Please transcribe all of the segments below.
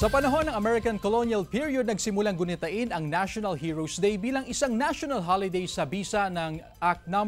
Sa panahon ng American Colonial Period, nagsimulang gunitain ang National Heroes Day bilang isang national holiday sa bisa ng Act No.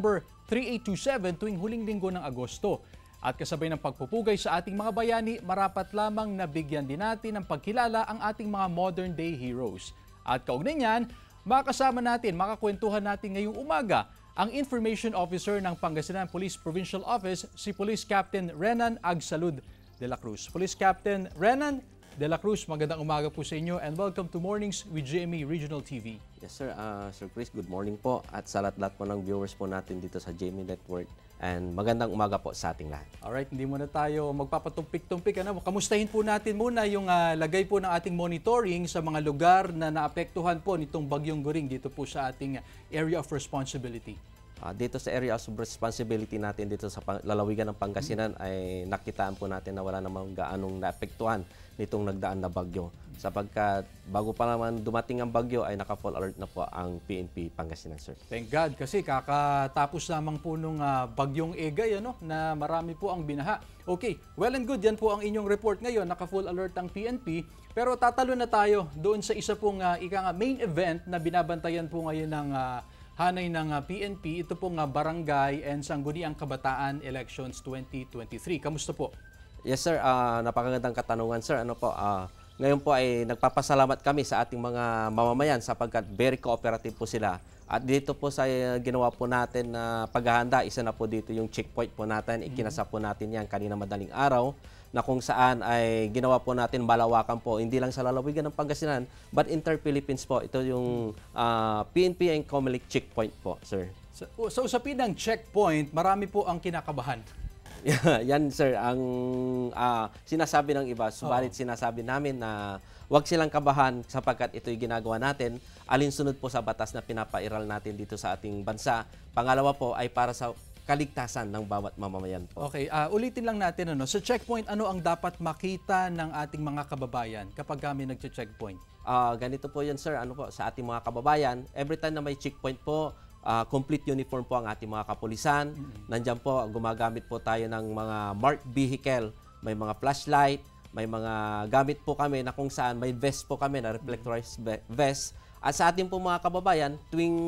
3827 tuwing huling linggo ng Agosto. At kasabay ng pagpupugay sa ating mga bayani, marapat lamang na bigyan din natin ng pagkilala ang ating mga modern day heroes. At kaugnay niyan, makakasama natin, makakwentuhan natin ngayong umaga ang Information Officer ng Pangasinan Police Provincial Office, si Police Captain Renan Agsalud de la Cruz. Police Captain Renan de la Cruz, magandang umaga po sa inyo and welcome to Mornings with GMA Regional TV. Yes sir, Sir Chris, good morning po at sa lahat po ng viewers po natin dito sa GMA Network and magandang umaga po sa ating lahat. Alright, hindi muna tayo magpapatumpik-tumpik. Kamustahin po natin muna yung lagay po ng ating monitoring sa mga lugar na naapektuhan po nitong Bagyong Goring dito po sa ating area of responsibility. Dito sa area of responsibility natin dito sa lalawigan ng Pangasinan ay nakitaan po natin na wala namang gaanong naapektuhan nitong nagdaan na bagyo. Sapagkat bago pa naman dumating ang bagyo ay naka-full alert na po ang PNP Pangasinan, sir. Thank God kasi kakatapos lamang po nung Bagyong Egay na marami po ang binaha. Okay, well and good, yan po ang inyong report ngayon, naka-full alert ang PNP. Pero tatalo na tayo doon sa isa pong main event na binabantayan po ngayon ng hanay ng PNP, ito pong Barangay and Sangguniang Kabataan Elections 2023. Kamusta po? Yes sir, napakagandang katanungan sir. Ngayon po ay nagpapasalamat kami sa ating mga mamamayan sapagkat very cooperative po sila. At dito po sa ginawa po natin na paghahanda, isa na po dito yung checkpoint po natin. Ikinasa po natin yan kanina madaling araw na kung saan ay ginawa po natin malawakan po, hindi lang sa lalawigan ng Pangasinan, but inter-Philippines po. Ito yung PNP and COMELEC checkpoint po, sir. Sa usapin ng checkpoint, marami po ang kinakabahan. Yan, sir, ang sinasabi ng iba. Subalit sinasabi namin na huwag silang kabahan sapagkat ito'y ginagawa natin alinsunod po sa batas na pinapairal natin dito sa ating bansa. Pangalawa po ay para sa kaligtasan ng bawat mamamayan po. Okay, ulitin lang natin sa checkpoint, ano ang dapat makita ng ating mga kababayan kapag kami nagche-checkpoint? Ganito po yan sir, sa ating mga kababayan, every time na may checkpoint po, complete uniform po ang ating mga kapulisan. Nandiyan po, gumagamit po tayo ng mga marked vehicle, may mga flashlight, may mga gamit po kami na kung saan may vest po kami na reflectorized vest. At sa ating po mga kababayan, tuwing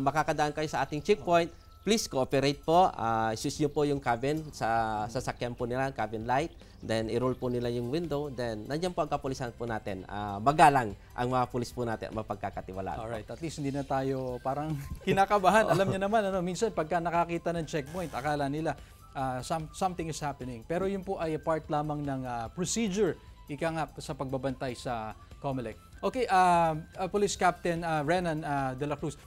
makakadaan kayo sa ating checkpoint, please cooperate po. Sus nyo po yung cabin sa sasakyan po nila, cabin light. Then, i-roll po nila yung window. Then, nandiyan po ang kapulisan po natin. Magalang ang mga pulis po natin, mapagkakatiwalaan. Alright, at least hindi na tayo parang kinakabahan. Alam niyo naman, minsan pagka nakakita ng checkpoint, akala nila something is happening. Pero yun po ay part lamang ng procedure, sa pagbabantay sa COMELEC. Okay, Police Captain Renan de la Cruz.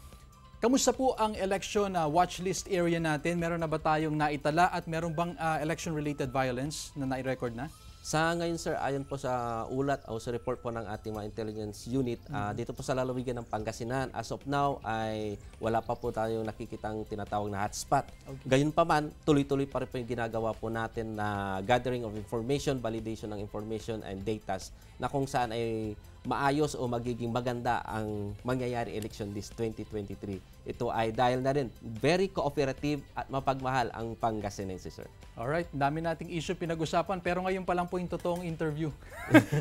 Kamusta po ang election watch list area natin? Meron na ba tayong naitala at meron bang election-related violence na nai-record na? Sa ngayon sir, ayon po sa ulat o sa report po ng ating mga intelligence unit, dito po sa lalawigan ng Pangasinan, as of now ay wala pa po tayong nakikitang tinatawag na hotspot. Okay. Gayunpaman, tuloy-tuloy pa rin po yung ginagawa po natin na gathering of information, validation ng information and data na kung saan ay maayos o magiging maganda ang mangyayari election this 2023. Ito ay dahil na rin very cooperative at mapagmahal ang Pangasinense, sir. Alright, dami nating issue pinag-usapan pero ngayon pa lang po yung totoong interview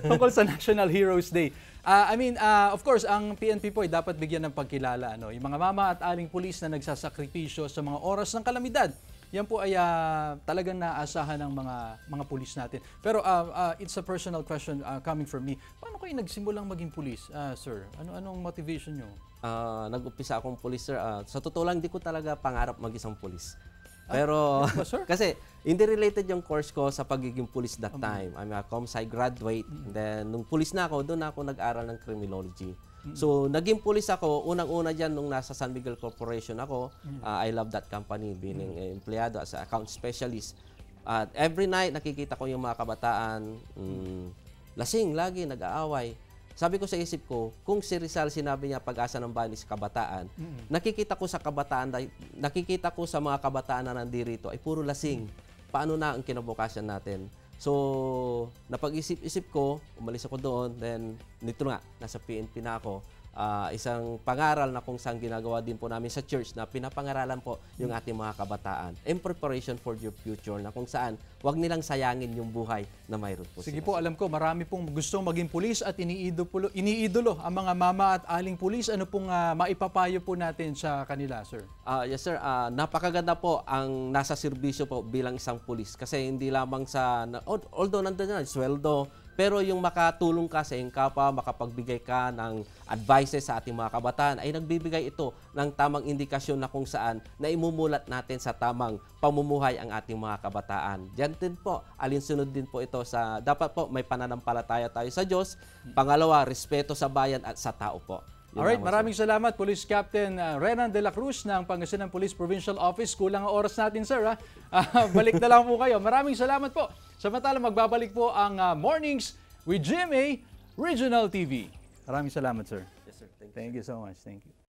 tungkol sa National Heroes Day. Of course, ang PNP po ay dapat bigyan ng pagkilala. Yung mga mama at aling pulis na nagsasakripisyo sa mga oras ng kalamidad. Yan po ay talagang naasahan ng mga pulis natin. Pero it's a personal question coming from me. Paano kayo nagsimulang maging pulis, sir? Anong motivation nyo? Nag-umpisa akong pulis, sir. Sa totoo lang, di ko talaga pangarap mag-isang pulis. Pero kasi hindi related yung course ko sa pagiging pulis that time. I'm a ComSci graduate. Then nung pulis na ako, doon ako nag-aral ng criminology. So, naging pulis ako, unang-una dyan nung nasa San Miguel Corporation ako. I love that company, being empleyado as an account specialist. At every night, nakikita ko yung mga kabataan, lasing, lagi, nag-aaway. Sabi ko sa isip ko, kung si Rizal sinabi niya pag-asa ng bayan is kabataan, nakikita ko sa mga kabataan na nandirito ay puro lasing. Paano na ang kinabukasan natin? So, napag-isip-isip ko, umalis ako doon, then nito nga, nasa PNP na ako. isang pangaral na kung saan ginagawa din po namin sa church na pinapangaralan po yung ating mga kabataan in preparation for your future na kung saan wag nilang sayangin yung buhay na mayroon po Sige sila. po, alam ko marami pong gustong maging pulis at iniidolo ang mga mama at aling pulis. Ano pong maipapayo po natin sa kanila, sir? Yes sir, napakaganda po ang nasa serbisyo po bilang isang pulis kasi hindi lamang sa, although nandun na, sweldo, pero yung makatulong ka sa iyong kapwa, makapagbigay ka ng advices sa ating mga kabataan, ay nagbibigay ito ng tamang indikasyon na kung saan na imumulat natin sa tamang pamumuhay ang ating mga kabataan. Diyan din po, alinsunod din po ito sa, dapat po may pananampalataya tayo sa Diyos. Pangalawa, respeto sa bayan at sa tao po. Alright, maraming salamat Police Captain Renan de la Cruz ng Pangasinan Police Provincial Office. Kulang ang oras natin, sir. Balik na lang po kayo. Maraming salamat po. Samantala, magbabalik po ang Mornings with GMA Regional TV. Maraming salamat, sir. Yes, sir. Thank you so much. Thank you.